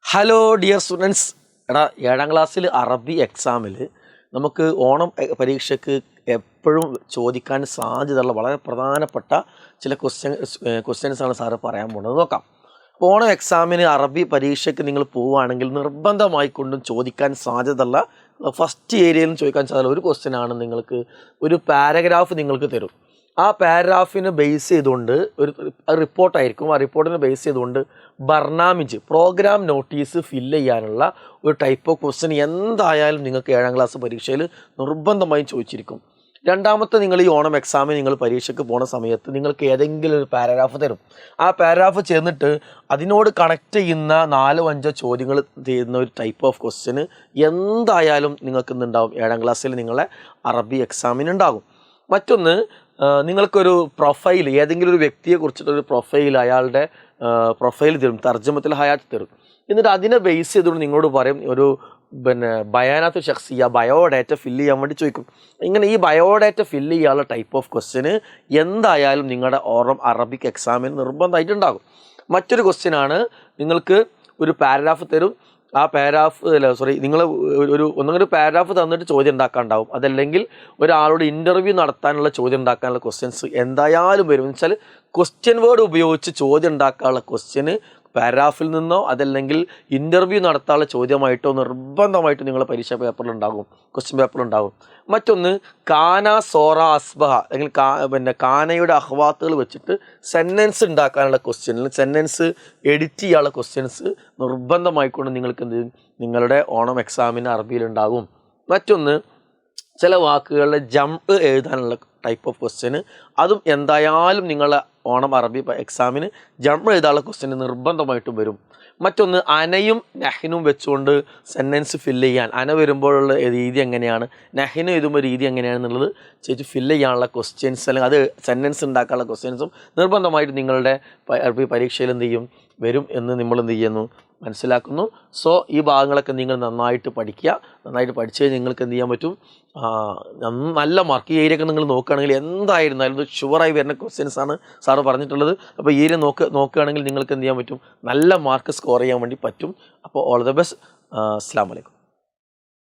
Hello dear students. എടാ, 7ാം ക്ലാസ്സിൽ അറബി എക്സാമിൽ നമുക്ക് ഓണം പരീക്ഷയ്ക്ക് എപ്പോഴും ചോദിക്കാൻ സാധ്യതയുള്ള വളരെ പ്രധാനപ്പെട്ട ചില ക്വസ്റ്റ്യൻസാണ് സാറ് പറയാൻ പോകുന്നത്. നോക്കാം. അപ്പോൾ ഓണം എക്സാമിന് അറബി പരീക്ഷയ്ക്ക് നിങ്ങൾ പോവുകയാണെങ്കിൽ നിർബന്ധമായിക്കൊണ്ടും ചോദിക്കാൻ സാധ്യതയുള്ള ഫസ്റ്റ് ഏരിയയിൽ നിന്ന് ചോദിക്കാൻ സാധ്യതയുള്ള ഒരു ക്വസ്റ്റ്യനാണ്. നിങ്ങൾക്ക് ഒരു പാരഗ്രാഫ് നിങ്ങൾക്ക് തരും. ആ പാരഗ്രാഫിനെ ബേസ് ചെയ്തുകൊണ്ട് ഒരു റിപ്പോർട്ടായിരിക്കും. ആ റിപ്പോർട്ടിനെ ബേസ് ചെയ്തുകൊണ്ട് ബർനാമിജ് പ്രോഗ്രാം നോട്ടീസ് ഫില്ല് ചെയ്യാനുള്ള ഒരു ടൈപ്പ് ഓഫ് ക്വസ്റ്റ്യൻ എന്തായാലും നിങ്ങൾക്ക് 7ാം ക്ലാസ് പരീക്ഷയിൽ നിർബന്ധമായും ചോദിച്ചിരിക്കും. രണ്ടാമത്തെ, നിങ്ങൾ ഈ ഓണം എക്സാമിന് നിങ്ങൾ പരീക്ഷയ്ക്ക് പോണ സമയത്ത് നിങ്ങൾക്ക് ഏതെങ്കിലും ഒരു പാരഗ്രാഫ് തരും. ആ പാരഗ്രാഫ് ചേർന്നിട്ട് അതിനോട് കണക്ട് ചെയ്യുന്ന 4-5 ചോദ്യങ്ങൾ ചെയ്യുന്ന ഒരു ടൈപ്പ് ഓഫ് ക്വസ്റ്റ്യൻ എന്തായാലും നിങ്ങൾക്ക് ഇന്നുണ്ടാവും. 7ാം ക്ലാസ്സിൽ നിങ്ങളെ അറബി എക്സാമിന് ഉണ്ടാകും. മറ്റൊന്ന്, നിങ്ങൾക്കൊരു പ്രൊഫൈൽ, ഏതെങ്കിലും ഒരു വ്യക്തിയെ കുറിച്ചിട്ടൊരു പ്രൊഫൈൽ, അയാളുടെ പ്രൊഫൈൽ തരും, തർജ്ജമത്തിൽ ഹയാത്ത് തരും. എന്നിട്ട് അതിനെ ബേസ് ചെയ്തുകൊണ്ട് നിങ്ങളോട് പറയും ഒരു ബയാനാത്ത് ഷഖ്സിയ, ബയോഡാറ്റ ഫില്ല് ചെയ്യാൻ വേണ്ടി ചോദിക്കും. ഇങ്ങനെ ഈ ബയോഡാറ്റ ഫില്ല് ചെയ്യാനുള്ള ടൈപ്പ് ഓഫ് ക്വസ്റ്റ്യന് എന്തായാലും നിങ്ങളുടെ അറബിക് എക്സാമിന് നിർബന്ധമായിട്ടുണ്ടാകും. മറ്റൊരു ക്വസ്റ്റ്യനാണ്, നിങ്ങൾക്ക് ഒരു പാരഗ്രാഫ് തരും. ആ പാരഗ്രാഫ് നിങ്ങൾ ഒന്നെങ്കിലും പാരഗ്രാഫ് തന്നിട്ട് ചോദ്യം ഉണ്ടാക്കാനുണ്ടാവും. അതല്ലെങ്കിൽ ഒരാളോട് ഇൻ്റർവ്യൂ നടത്താനുള്ള ചോദ്യം ഉണ്ടാക്കാനുള്ള ക്വസ്റ്റ്യൻസ് എന്തായാലും വരും. എന്ന് വെച്ചാൽ ക്വസ്റ്റ്യൻ വേർഡ് ഉപയോഗിച്ച് ചോദ്യം ഉണ്ടാക്കാനുള്ള ക്വസ്റ്റ്യന് പാരഗ്രാഫിൽ നിന്നോ അതല്ലെങ്കിൽ ഇൻ്റർവ്യൂ നടത്താനുള്ള ചോദ്യമായിട്ടോ നിർബന്ധമായിട്ട് നിങ്ങളുടെ പരീക്ഷാ പേപ്പറിലുണ്ടാകും, ക്വസ്റ്റ്യൻ പേപ്പറിലുണ്ടാകും. മറ്റൊന്ന്, കാന സോറ അസ്ബഹ അല്ലെങ്കിൽ കാനയുടെ അഹ്വാത്തുകൾ വെച്ചിട്ട് സെൻറ്റൻസ് ഉണ്ടാക്കാനുള്ള ക്വസ്റ്റ്യൻ, സെൻറ്റൻസ് എഡിറ്റ് ചെയ്യാനുള്ള ക്വസ്റ്റ്യൻസ് നിർബന്ധമായിക്കൊണ്ട് നിങ്ങൾക്ക് നിങ്ങളുടെ ഓണം എക്സാമിന് അറബിയിലുണ്ടാകും. മറ്റൊന്ന്, ചില വാക്കുകളുടെ ജംപ് എഴുതാനുള്ള ടൈപ്പ് ഓഫ് ക്വസ്റ്റ്യന്, അതും എന്തായാലും നിങ്ങളെ ഓണം അറബി എക്സാമിന് ജംപ് എഴുതാനുള്ള ക്വസ്റ്റ്യന് നിർബന്ധമായിട്ടും വരും. മറ്റൊന്ന്, അനയും നഹിനും വെച്ചുകൊണ്ട് സെൻറ്റൻസ് ഫില്ല് ചെയ്യാൻ, അന വരുമ്പോഴുള്ള രീതി എങ്ങനെയാണ്, നഹിന് എഴുതുമ്പോൾ രീതി എങ്ങനെയാണെന്നുള്ളത് ചേച്ചി ഫില്ല് ചെയ്യാനുള്ള ക്വസ്റ്റ്യൻസ്, അല്ലെങ്കിൽ അത് സെൻറ്റൻസ് ഉണ്ടാക്കാനുള്ള ക്വസ്റ്റ്യൻസും നിർബന്ധമായിട്ട് നിങ്ങളുടെ അറബി പരീക്ഷയിൽ എന്ത് ചെയ്യും, വരും എന്ന് നമ്മൾ എന്ത് ചെയ്യുന്നു, മനസ്സിലാക്കുന്നു. സോ ഈ ഭാഗങ്ങളൊക്കെ നിങ്ങൾ നന്നായിട്ട് പഠിക്കുക. നന്നായിട്ട് പഠിച്ചു കഴിഞ്ഞാൽ നിങ്ങൾക്ക് എന്ത് ചെയ്യാൻ പറ്റും, നല്ല മാർക്ക്. ഈ ഏരിയ ഒക്കെ നിങ്ങൾ നോക്കുകയാണെങ്കിൽ എന്തായിരുന്നാലും ഇത് ഷുവറായി വരുന്ന ക്വസ്റ്റ്യൻസാണ് സാറ് പറഞ്ഞിട്ടുള്ളത്. അപ്പോൾ ഈ ഏരിയ നോക്കുകയാണെങ്കിൽ നിങ്ങൾക്ക് എന്ത് ചെയ്യാൻ പറ്റും, നല്ല മാർക്ക് സ്കോർ ചെയ്യാൻ വേണ്ടി പറ്റും. അപ്പോൾ ഓൾ ദ ബെസ്റ്റ്. അസ്സലാമു അലൈക്കും.